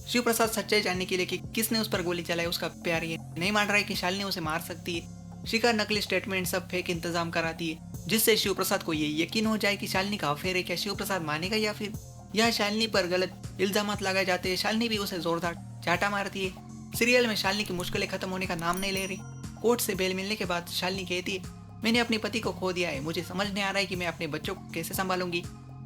शिव प्रसाद सच्चाई जानने के लिए कि किसने उस पर गोली चलाई उसका प्यार ये नहीं मान रहा है कि शालिनी उसे मार सकती है। शिखा नकली स्टेटमेंट सब फेक इंतजाम कराती है जिससे शिव प्रसाद को ये यकीन हो जाए कि शालिनी का अफेयर है। क्या शिव प्रसाद मानेगा या फिर यह शालिनी पर गलत इल्जामात लगाए जाते हैं। शालिनी भी उसे जोरदार चाटा मारती है। सीरियल में शालिनी की मुश्किलें खत्म होने का नाम नहीं ले रही। कोर्ट से बेल मिलने के बाद शालिनी कहती है मैंने अपने पति को खो दिया है, मुझे समझ नहीं आ रहा है कि मैं अपने बच्चों को कैसे संभालूंगी।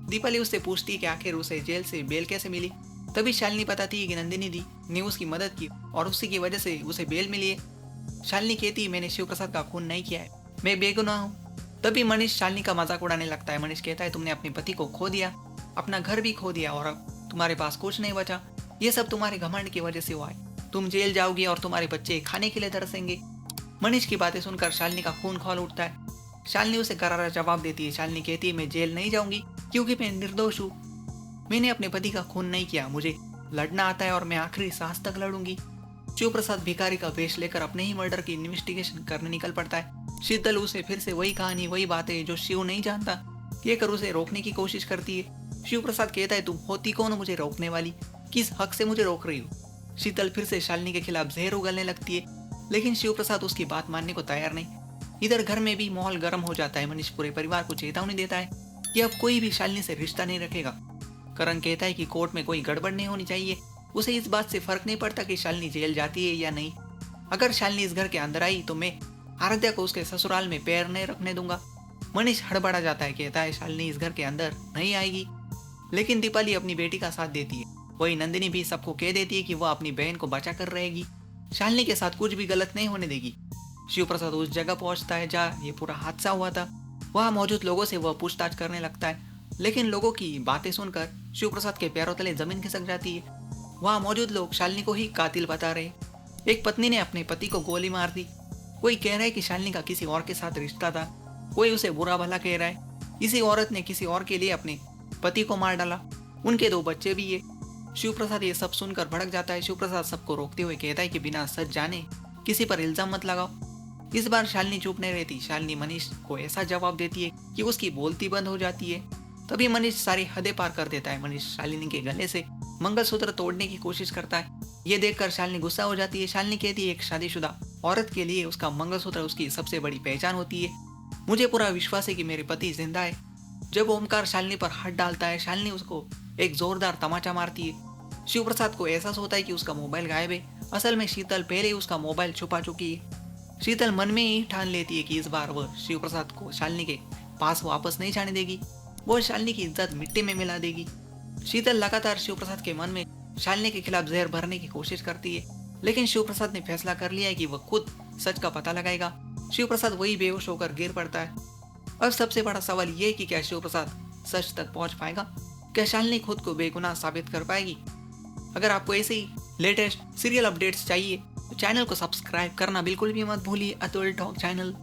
दीपाली उससे पूछती है कि आखिर उसे जेल से बेल कैसे मिली। तभी शालिनी बताती है कि नंदिनी दी ने उसकी मदद की और उसी की वजह से उसे बेल मिली है। शालिनी कहती है मैंने शिव प्रसाद का खून नहीं किया है, मैं बेगुनाह हूँ। तभी मनीष शालिनी का मजाक उड़ाने लगता है। मनीष कहता है तुमने अपने पति को खो दिया, अपना घर भी खो दिया और अब तुम्हारे पास कुछ नहीं बचा। ये सब तुम्हारे घमंड की वजह से हुआ है। तुम जेल जाओगी और तुम्हारे बच्चे खाने के लिए तरसेंगे। मनीष की बातें सुनकर शालिनी का खून खौल उठता है। शालिनी उसे करारा जवाब देती है। शालिनी कहती है मैं जेल नहीं जाऊंगी क्योंकि मैं निर्दोष हूँ, मैंने अपने पति का खून नहीं किया, मुझे लड़ना आता है और मैं आखिरी सांस तक लड़ूंगी। शिव प्रसाद भिखारी का वेश लेकर अपने ही मर्डर की इन्वेस्टिगेशन करने निकल पड़ता है। शीतल उसे फिर से वही कहानी वही बातें जो शिव नहीं जानता कहकर उसे रोकने की कोशिश करती है। शिव प्रसाद कहता है तुम होती कौन हो मुझे रोकने वाली, किस हक से मुझे रोक रही हो। शीतल फिर से शालिनी के खिलाफ जहर उगलने लगती है लेकिन शिव प्रसाद उसकी बात मानने को तैयार नहीं। इधर घर में भी माहौल गर्म हो जाता है। मनीष पूरे परिवार को चेतावनी देता है कि अब कोई भी शालिनी से रिश्ता नहीं रखेगा। करण कहता है कि कोर्ट में कोई गड़बड़ नहीं होनी चाहिए, उसे इस बात से फर्क नहीं पड़ता कि शालिनी जेल जाती है या नहीं। अगर शालिनी इस घर के अंदर आई तो मैं आराध्या को उसके ससुराल में पैर नहीं रखने दूंगा। मनीष हड़बड़ा जाता है, कहता है शालिनी इस घर के अंदर नहीं आएगी। लेकिन दीपाली अपनी बेटी का साथ देती है। वही नंदिनी भी सबको कह देती है कि वह अपनी बहन को बचा कर रहेगी, शालिनी के साथ कुछ भी गलत नहीं होने देगी। शिव प्रसाद उस जगह पहुंचता है जहाँ ये पूरा हादसा हुआ था। वहाँ मौजूद लोगों से वह पूछताछ करने लगता है लेकिन लोगों की बातें सुनकर शिव प्रसाद के पैरों तले जमीन खिसक जाती है। वहाँ मौजूद लोग शालिनी को ही कातिल बता रहे। एक पत्नी ने अपने पति को गोली मार दी, कोई कह रहा है कि शालिनी का किसी और के साथ रिश्ता था, कोई उसे बुरा भला कह रहा है। इसी औरत ने किसी और के लिए अपने पति को मार डाला, उनके 2 बच्चे भी है। शिव प्रसाद ये सब सुनकर भड़क जाता है। शिव प्रसाद सबको रोकते हुए कहता है कि बिना सच जाने किसी पर इल्जाम मत लगाओ। इस बार शालिनी चुप नहीं रहती। शालिनी मनीष को ऐसा जवाब देती है कि उसकी बोलती बंद हो जाती है। तभी मनीष सारी हदें पार कर देता है। मनीष शालिनी के गले से मंगलसूत्र तोड़ने की कोशिश करता है। ये देखकर शालिनी गुस्सा हो जाती है। शालिनी कहती है एक शादीशुदा औरत के लिए उसका मंगलसूत्र उसकी सबसे बड़ी पहचान होती है। मुझे पूरा विश्वास है कि मेरे पति जिंदा है। जब ओमकार शालिनी पर हाथ डालता है शालिनी उसको एक जोरदार तमाचा मारती है। शिव प्रसाद को एहसास होता है कि उसका मोबाइल गायब है। असल में शीतल पहले ही उसका मोबाइल छुपा चुकी है। शीतल मन में ही ठान लेती है कि इस बार वह शिव प्रसाद को शालिनी के पास वापस नहीं जाने देगी, वो शालिनी की इज्जत मिट्टी में मिला देगी। शीतल लगातार शिव प्रसाद के मन में शालिनी के खिलाफ जहर भरने की कोशिश करती है लेकिन शिव प्रसाद ने फैसला कर लिया है कि वह खुद सच का पता लगाएगा। शिव प्रसाद वही बेहोश होकर गिर पड़ता है। अब सबसे बड़ा सवाल यह है कि क्या शिव प्रसाद सच तक पहुंच पाएगा, क्या शालिनी खुद को बेगुनाह साबित कर पाएगी। अगर आपको ऐसे ही लेटेस्ट सीरियल अपडेट्स चाहिए तो चैनल को सब्सक्राइब करना बिल्कुल भी मत भूलिए। Atul talk channel.